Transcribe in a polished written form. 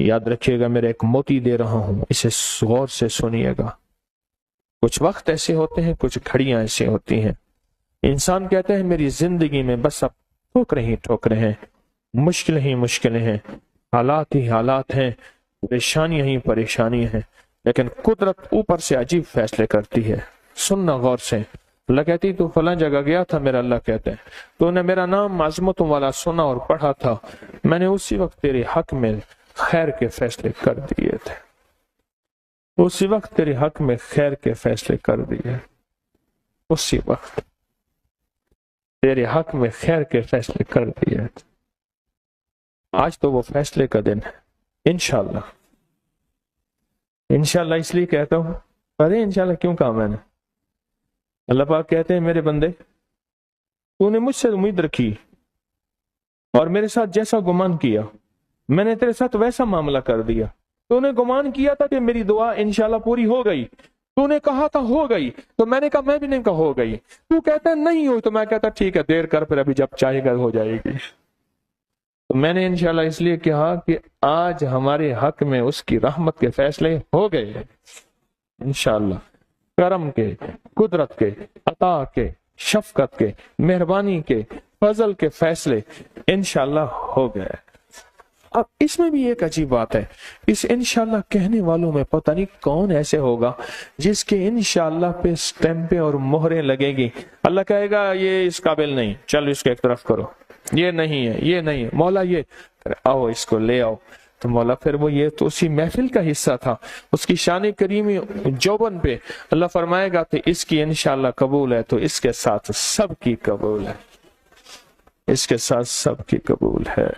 याद रखिएगा, मेरा एक मोती दे रहा हूं, इसे गौर से सुनिएगा। कुछ वक्त ऐसे होते हैं, कुछ घड़ियां ऐसी होती हैं, इंसान कहता है मेरी जिंदगी में बस अब ठोकरें ही ठोकरें हैं, मुश्किलें ही मुश्किलें हैं, हालात ही हालात हैं, परेशानियां ही परेशानियां हैं, लेकिन कुदरत ऊपर से अजीब फैसले करती है। सुनना गौर से। अल्लाह कहती तू फलां जगह गया था, मेरा अल्लाह कहता है तूने मेरा नाम आजमतों वाला सुना और पढ़ा था, मैंने उसी वक्त तेरे हक में खैर के फैसले कर दिए थे, उसी वक्त तेरे हक में खैर के फैसले कर दिए, उसी वक्त तेरे हक में खैर के फैसले कर दिए। आज तो वो फैसले का दिन है, इंशाअल्लाह। इंशाअल्लाह इसलिए कहता हूं, अरे इंशाअल्लाह क्यों कहा मैंने? अल्लाह पाक कहते हैं मेरे बंदे, तूने मुझसे उम्मीद रखी और मेरे साथ जैसा गुमान किया, मैंने तेरे साथ वैसा मामला कर दिया। तूने गुमान किया था कि मेरी दुआ इंशाअल्लाह पूरी हो गई, तूने कहा था हो गई, तो मैंने कहा मैं भी नहीं कहा हो गई। तू कहता है नहीं हुई, तो मैं कहता ठीक है देर कर, फिर अभी जब चाहेगा हो जाएगी। तो मैंने इंशाअल्लाह इसलिए कहा कि आज हमारे हक में उसकी रहमत के फैसले हो गए इंशाअल्लाह। करम के, कुदरत के, अता के, शफकत के, मेहरबानी के, फजल के फैसले इंशाअल्लाह हो गए। अब इसमें भी एक अजीब बात है, इस इंशाअल्लाह कहने वालों में पता नहीं कौन ऐसे होगा जिसके इंशाअल्लाह पे स्टैंपें और मोहरें लगेगी। अल्लाह कहेगा ये इस काबिल नहीं, चल इसको एक तरफ करो, ये नहीं है, ये नहीं है, मौला ये आओ इसको ले आओ। तो मौला फिर वो ये तो उसी महफिल का हिस्सा था, उसकी शान करीमी जौबन पे अल्लाह फरमाएगा तो इसकी इंशाअल्लाह कबूल है, तो इसके साथ सबकी कबूल है, इसके साथ सबकी कबूल है।